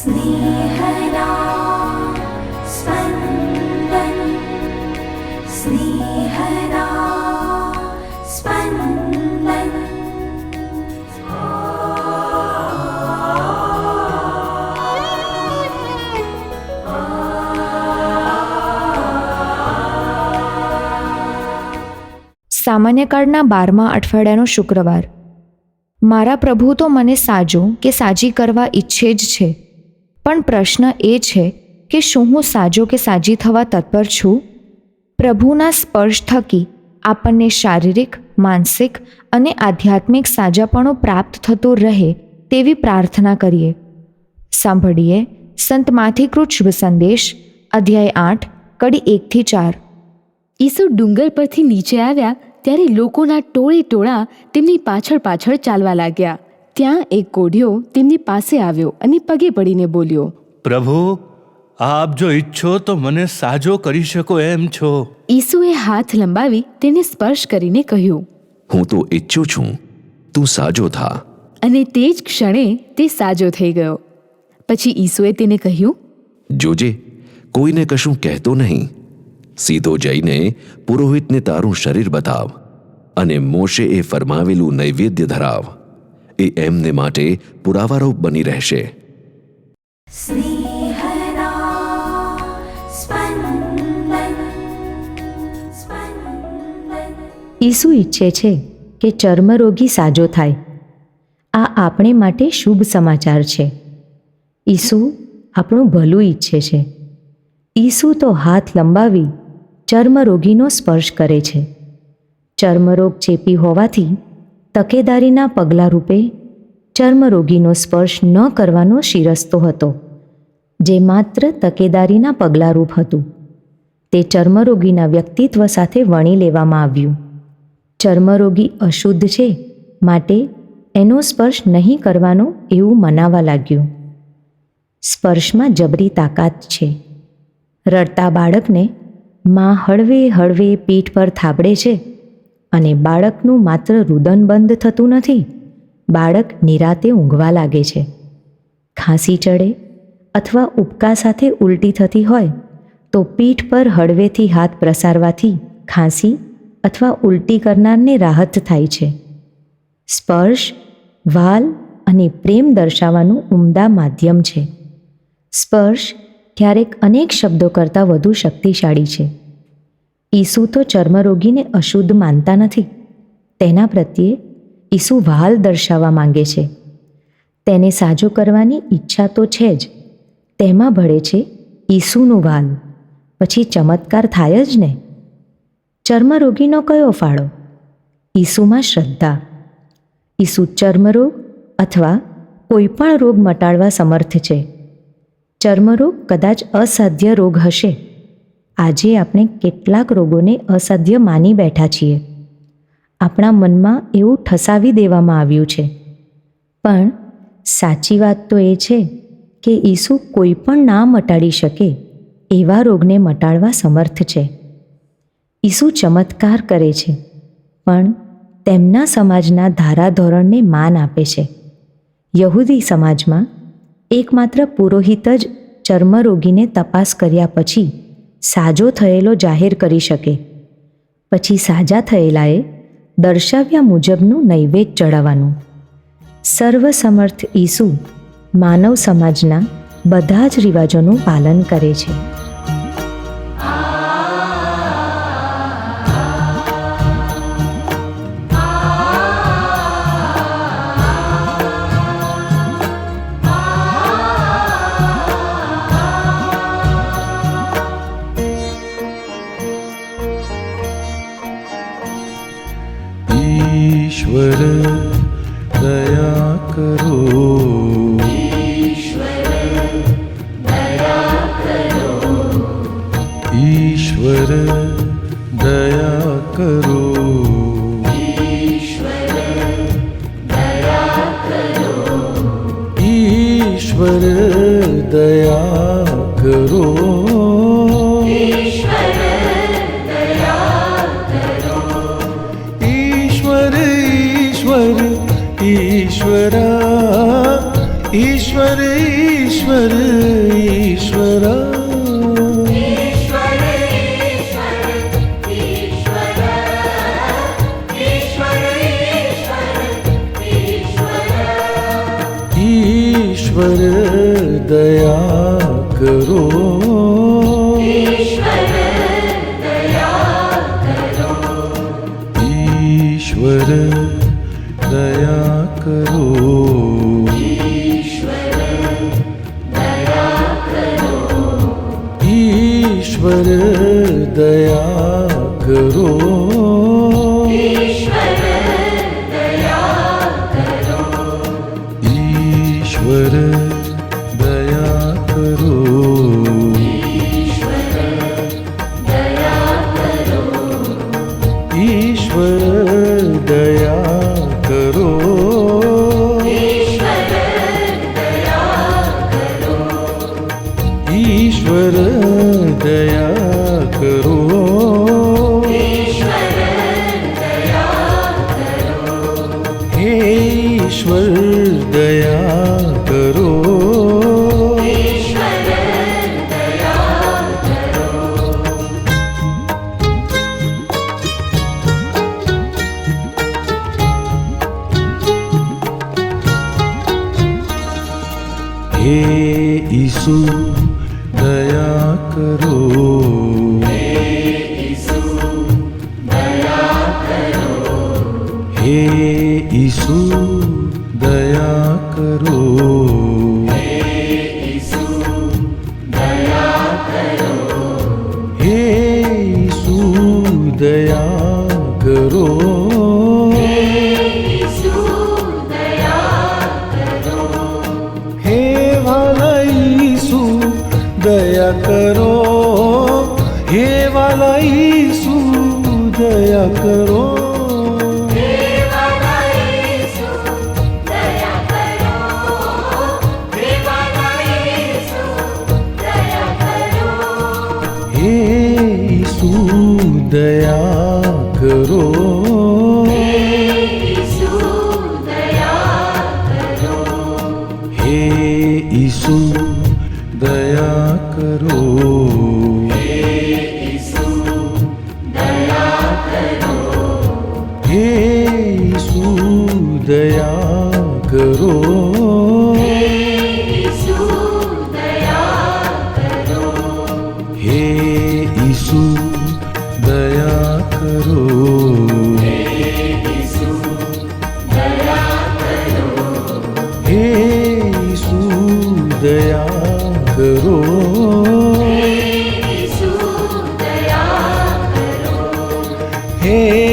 स्नेहदा स्पन्दन स्नेहदा स्पन्दन। સામાન્યકાળના 12મા અઠવાડિયાનો શુક્રવાર. મારા પ્રભુ તો મને સાજો કે સાજી કરવા ઈચ્છે જ છે, પણ પ્રશ્ન એ છે કે શું હું સાજો કે સાજી થવા તત્પર છું? પ્રભુના સ્પર્શ થકી આપણને શારીરિક, માનસિક અને આધ્યાત્મિક સાજાપણું પ્રાપ્ત થતું રહે તેવી પ્રાર્થના કરીએ. સાંભળીએ સંત માથીકૃત શુભ સંદેશ, અધ્યાય 8, કડી 1-4. ઈસુ ડુંગર પરથી નીચે આવ્યા ત્યારે લોકોના ટોળે ટોળા તેમની પાછળ પાછળ ચાલવા લાગ્યા. ત્યાં એક કોઢિયો તેમની પાસે આવ્યો અને પગે પડીને બોલ્યો, પ્રભુ, આપ જો ઈચ્છો તો મને સાજો કરી શકો એમ છો. ઈસુએ હાથ લંબાવી તેને સ્પર્શ કરીને કહ્યું, હું તો ઈચ્છું છું, તું સાજો થા. અને તે જ ક્ષણે તે સાજો થઈ ગયો. પછી ઈસુએ તેને કહ્યું, જોજે, કોઈને કશું કહેતો નહીં. સીધો જઈને પુરોહિતને તારું શરીર બતાવ અને મોશે એ ફરમાવેલું નૈવેદ્ય ધરાવ. એ એમને માટે પુરાવારૂપ બની રહેશે. स्नेहदा स्पन्दन स्पन्दन। ઈસુ ઈચ્છે છે કે ચર્મરોગી સાજો થાય. આ આપણે માટે શુભ સમાચાર છે. ઈસુ આપણું ભલું ઈચ્છે છે. ઈસુ તો હાથ લંબાવી ચર્મરોગીનો સ્પર્શ કરે છે. ચર્મરોગ ચેપી હોવાથી તકેદારીના પગલાં રૂપે ચર્મરોગીનો સ્પર્શ ન કરવાનો શિરસ્તો હતો, જે માત્ર તકેદારીના પગલાંરૂપ હતું. તે ચર્મરોગીના વ્યક્તિત્વ સાથે વણી લેવામાં આવ્યું. ચર્મરોગી અશુદ્ધ છે, માટે એનો સ્પર્શ નહીં કરવાનો એવું મનાવા લાગ્યું. સ્પર્શમાં જબરી તાકાત છે. રડતા બાળકને માં હળવે હળવે પીઠ પર થાબડે છે અને બાળકનું માત્ર રુદન બંધ થતું નથી, બાળક નિરાતે ઊંઘવા લાગે છે. ખાંસી ચડે અથવા ઉબકા સાથે ઉલટી થતી હોય તો પીઠ પર હળવેથી હાથ પ્રસારવાથી ખાંસી અથવા ઉલટી કરનારને રાહત થાય છે. સ્પર્શ, વ્હાલ અને પ્રેમ દર્શાવવાનું ઉમદા માધ્યમ છે. સ્પર્શ ક્યારેક અનેક શબ્દો કરતાં વધુ શક્તિશાળી છે. ઈસુ તો ચર્મરોગીને અશુદ્ધ માનતા નથી. તેના પ્રત્યે ઈસુ વ્હાલ દર્શાવવા માંગે છે. તેને સાજો કરવાની ઈચ્છા તો છે જ, તેમાં ભળે છે ઈસુનું વ્હાલ. પછી ચમત્કાર થાય જ ને. ચર્મરોગીનો કયો ફાળો? ઈસુમાં શ્રદ્ધા. ઈસુ ચર્મરોગ અથવા કોઈ પણ રોગ મટાડવા સમર્થ છે. ચર્મરોગ કદાચ અસાધ્ય રોગ હશે. આજે આપણે કેટલાક રોગોને અસાધ્ય માની બેઠા છીએ. આપણા મનમાં એવું ઠસાવી દેવામાં આવ્યું છે. પણ સાચી વાત તો એ છે કે ઈસુ કોઈ પણ ના મટાડી શકે એવા રોગને મટાડવા સમર્થ છે. ઈસુ ચમત્કાર કરે છે, પણ તેમના સમાજના ધારાધોરણને માન આપે છે. યહૂદી સમાજમાં એકમાત્ર પુરોહિત જ ચર્મરોગીને તપાસ કર્યા પછી સાજો થયેલો જાહેર કરી શકે. પછી સાજા થયેલાએ દર્શાવ્યા મુજબનું નૈવેદ્ય ચડાવવાનું. સર્વસમર્થ ઈસુ માનવ સમાજના બધા જ રિવાજોનું પાલન કરે છે. ईश्वर दया करो, ईश्वर दया करो, ईश्वर दया करो, ईश्वर दया करो, ईश्वर दया करो, ईश्वर ईश्वरा ईश्वर ईश्वर ईश्वर ईश्वर ईश्वर दया करो ईश्वर दया करो ईश्वर दया करो ईश्वर दया करो ईश्वर दया करो ईश्वर दया करो हे ईश्वर दया करो हे यीशु दया करो हे यीशु दया करो हे यीशु दया करो हे वाला यीशु दया करो हे वाला यीशु दया करो हे यीशु दया करो हे यीशु दया करो हे यीशु दया करो हे यीशु दया करो हे यीशु दया करो हे